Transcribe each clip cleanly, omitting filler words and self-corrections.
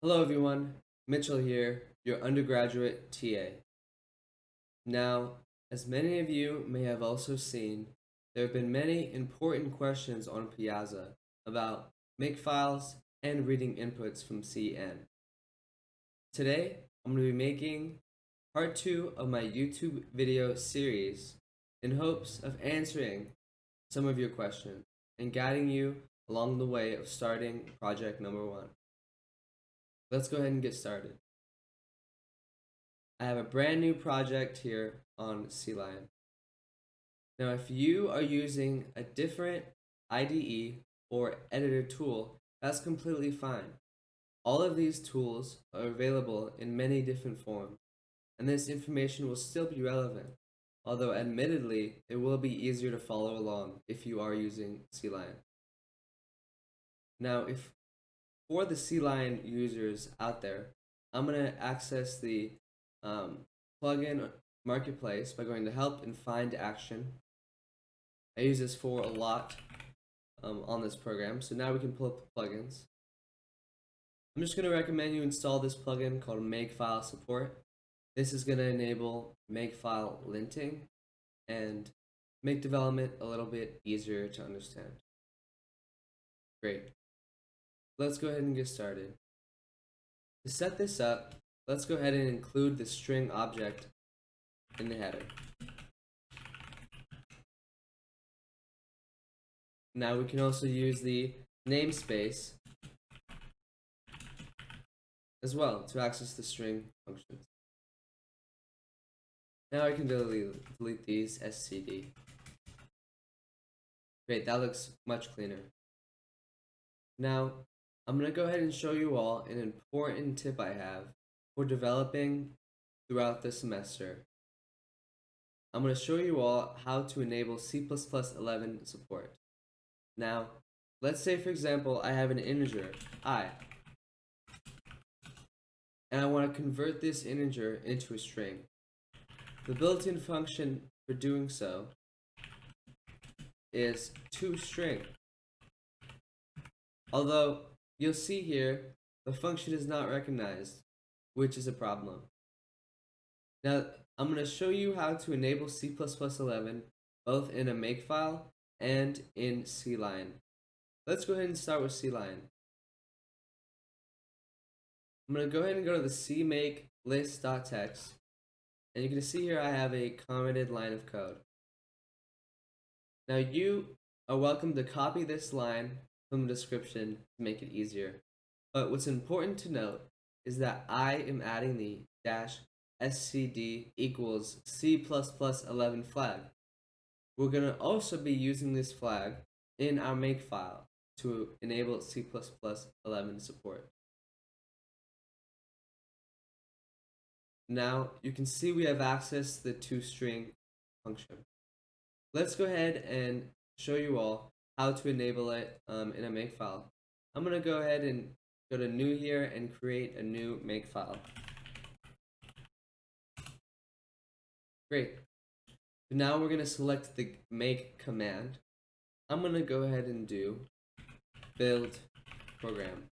Hello everyone, Mitchell here, your undergraduate TA. Now, as many of you may have also seen, there have been many important questions on Piazza about makefiles and reading inputs from CN. Today, I'm going to be making part 2 of my YouTube video series in hopes of answering some of your questions and guiding you along the way of starting project number 1. Let's go ahead and get started. I have a brand new project here on CLion. Now, if you are using a different IDE or editor tool, that's completely fine. All of these tools are available in many different forms, and this information will still be relevant, although admittedly, it will be easier to follow along if you are using CLion. Now, if for the CLion users out there, I'm going to access the plugin marketplace by going to help and find action. I use this for a lot on this program, so now we can pull up the plugins. I'm just going to recommend you install this plugin called Makefile Support. This is going to enable Makefile linting and make development a little bit easier to understand. Great. Let's go ahead and get started. To set this up, let's go ahead and include the string object in the header. Now we can also use the namespace as well to access the string functions. Now I can delete these SCD. Great, that looks much cleaner. Now, I'm going to go ahead and show you all an important tip I have for developing throughout the semester. I'm going to show you all how to enable C++11 support. Now, let's say for example I have an integer, I, and I want to convert this integer into a string. The built-in function for doing so is toString. Although, you'll see here, the function is not recognized, which is a problem. Now, I'm going to show you how to enable C++11 both in a Makefile and in CLion. Let's go ahead and start with CLion. I'm going to go ahead and go to the CMake list.txt, and you can see here I have a commented line of code. Now you are welcome to copy this line from the description to make it easier. But what's important to note is that I am adding the -scd equals C++11 flag. We're going to also be using this flag in our Makefile to enable C++11 support. Now you can see we have access to the toString function. Let's go ahead and show you all how to enable it in a Makefile. I'm going to go ahead and go to new here and create a new Makefile. Great. So now we're going to select the make command. I'm going to go ahead and do buildprogram.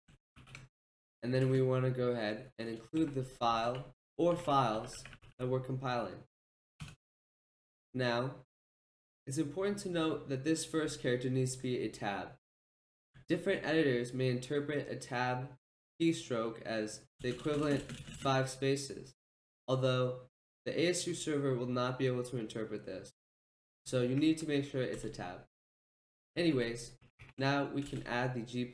And then we want to go ahead and include the file or files that we're compiling. Now, it's important to note that this first character needs to be a tab. Different editors may interpret a tab keystroke as the equivalent 5 spaces, although the ASU server will not be able to interpret this, so you need to make sure it's a tab. Anyways, now we can add the G++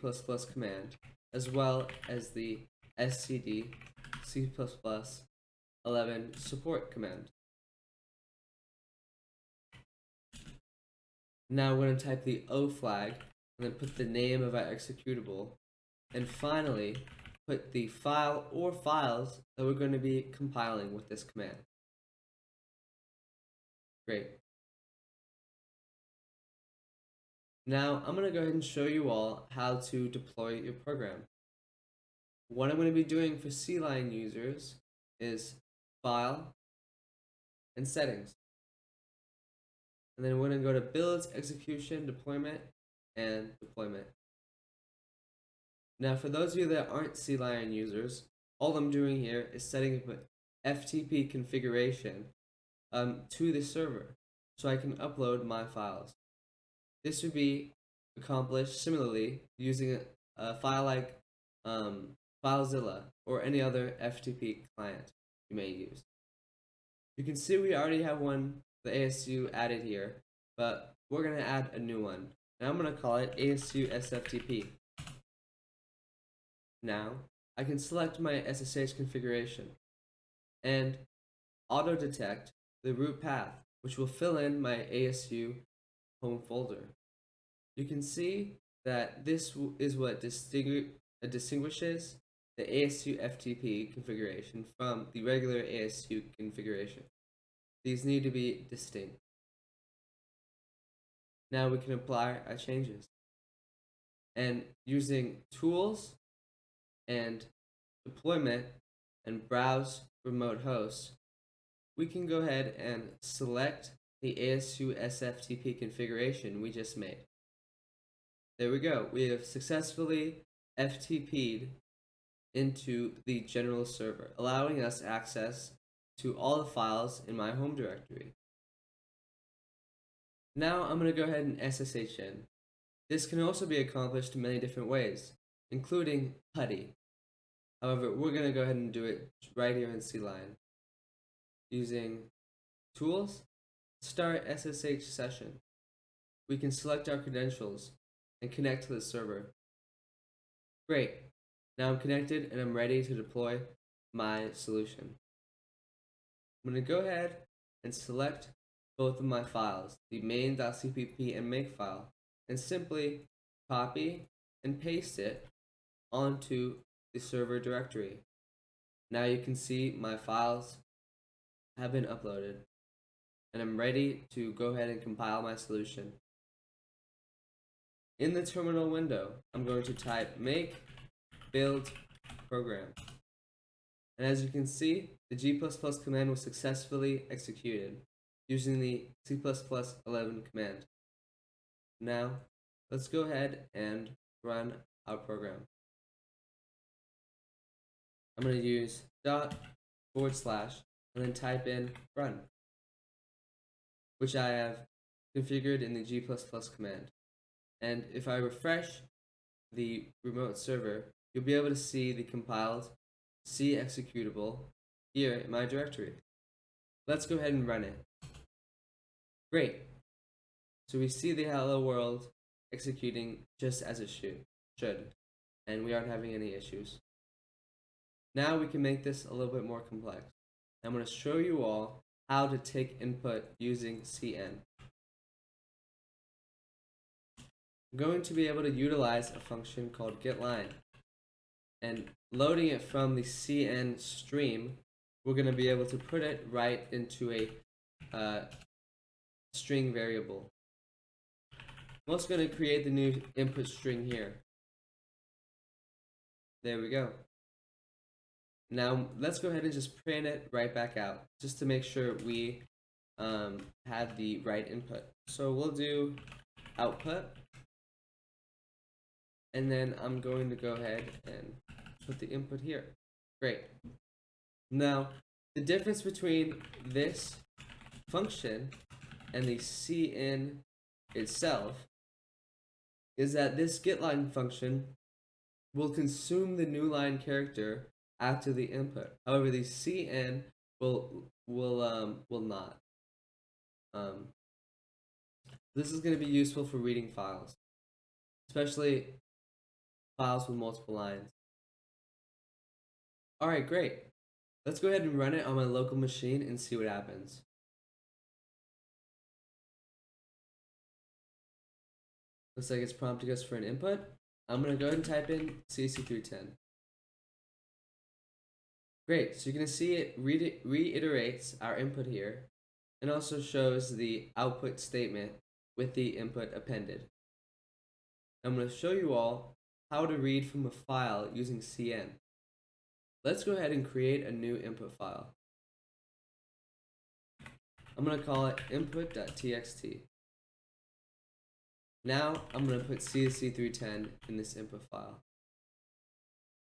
command as well as the scd C++11 support command. Now we're going to type the O flag and then put the name of our executable, and finally put the file or files that we're going to be compiling with this command. Great. Now I'm going to go ahead and show you all how to deploy your program. What I'm going to be doing for CLion users is File and Settings. And then we're going to go to Builds, Execution, Deployment, and Deployment. Now, for those of you that aren't CLion users, all I'm doing here is setting up an FTP configuration to the server so I can upload my files. This would be accomplished similarly using a file like FileZilla or any other FTP client you may use. You can see we already have the ASU added here, but we're going to add a new one. And I'm going to call it ASU SFTP. Now, I can select my SSH configuration and auto-detect the root path, which will fill in my ASU home folder. You can see that this is what distinguishes the ASU FTP configuration from the regular ASU configuration. These need to be distinct. Now we can apply our changes. And using tools and deployment and browse remote hosts, we can go ahead and select the ASU SFTP configuration we just made. There we go. We have successfully FTP'd into the general server, allowing us access to all the files in my home directory. Now I'm going to go ahead and SSH in. This can also be accomplished in many different ways, including PuTTY. However, we're going to go ahead and do it right here in CLion. Using Tools, Start SSH Session. We can select our credentials and connect to the server. Great. Now I'm connected and I'm ready to deploy my solution. I'm going to go ahead and select both of my files, the main.cpp and Makefile, and simply copy and paste it onto the server directory. Now you can see my files have been uploaded, and I'm ready to go ahead and compile my solution. In the terminal window, I'm going to type make buildprogram. And as you can see, the G++ command was successfully executed using the C++11 command. Now, let's go ahead and run our program. I'm going to use // and then type in run, which I have configured in the G++ command. And if I refresh the remote server, you'll be able to see the compiled C executable here in my directory. Let's go ahead and run it. Great. So we see the hello world executing just as it should, and we aren't having any issues. Now we can make this a little bit more complex. I'm going to show you all how to take input using CN. I'm going to be able to utilize a function called getline, and loading it from the CN stream, we're going to be able to put it right into a string variable. I'm also going to create the new input string here. There we go. Now let's go ahead and just print it right back out, just to make sure we have the right input. So we'll do output, and then I'm going to go ahead and put the input here. Great. Now, the difference between this function and the CN itself is that this getline function will consume the new line character after the input. However, the CN will not. This is going to be useful for reading files, especially files with multiple lines. Alright, great. Let's go ahead and run it on my local machine and see what happens. Looks like it's prompting us for an input. I'm going to go ahead and type in CC310. Great, so you're going to see it reiterates our input here, and also shows the output statement with the input appended. I'm going to show you all how to read from a file using CN. Let's go ahead and create a new input file. I'm going to call it input.txt. Now I'm going to put CSC310 in this input file.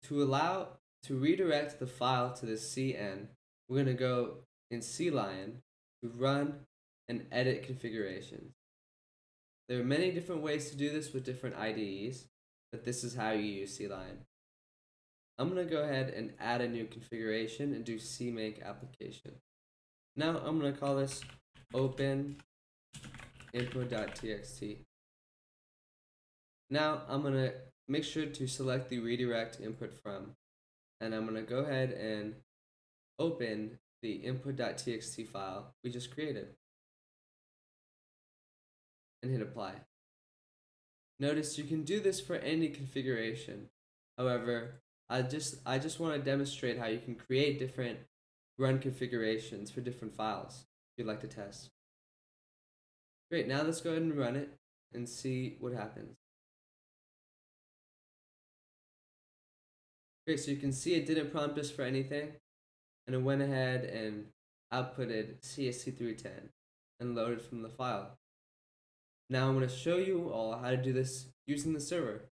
To redirect the file to the CN, we're going to go in CLion to run and edit configurations. There are many different ways to do this with different IDEs, but this is how you use CLion. I'm going to go ahead and add a new configuration and do CMake application. Now I'm going to call this open input.txt. Now I'm going to make sure to select the redirect input from, and I'm going to go ahead and open the input.txt file we just created and hit apply. Notice you can do this for any configuration. However, I just want to demonstrate how you can create different run configurations for different files if you'd like to test. Great, now let's go ahead and run it and see what happens. Great, so you can see it didn't prompt us for anything, and it went ahead and outputted CSC310 and loaded from the file. Now I'm going to show you all how to do this using the server.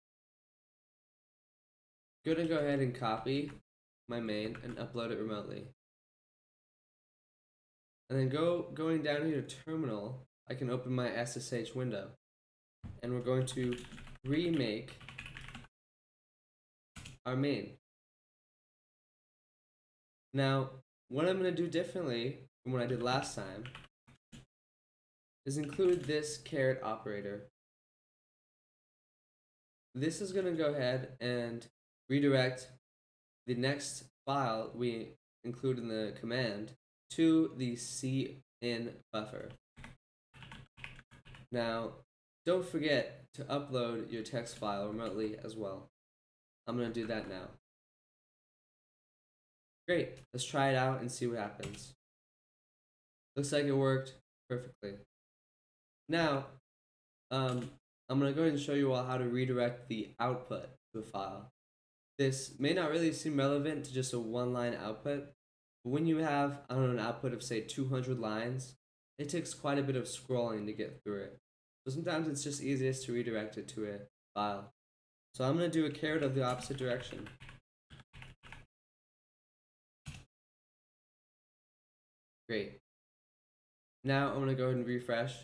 I'm going to go ahead and copy my main and upload it remotely. And then going down here to terminal, I can open my SSH window. And we're going to remake our main. Now, what I'm going to do differently from what I did last time is include this caret operator. This is going to go ahead and redirect the next file we include in the command to the CIN buffer. Now, don't forget to upload your text file remotely as well. I'm going to do that now. Great, let's try it out and see what happens. Looks like it worked perfectly. Now, I'm going to go ahead and show you all how to redirect the output to a file. This may not really seem relevant to just a one-line output, but when you have, I don't know, an output of say 200 lines, it takes quite a bit of scrolling to get through it. So sometimes it's just easiest to redirect it to a file. So I'm going to do a caret of the opposite direction. Great. Now I'm going to go ahead and refresh,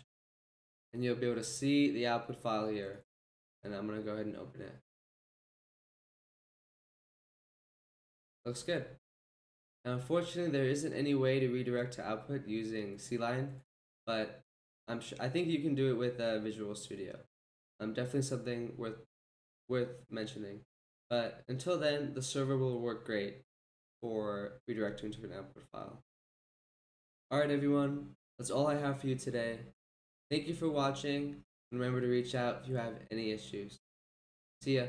and you'll be able to see the output file here. And I'm going to go ahead and open it. Looks good. Now, unfortunately, there isn't any way to redirect to output using CLion, but I think you can do it with Visual Studio. Definitely something worth mentioning. But until then, the server will work great for redirecting to an output file. Alright everyone, that's all I have for you today. Thank you for watching, and remember to reach out if you have any issues. See ya.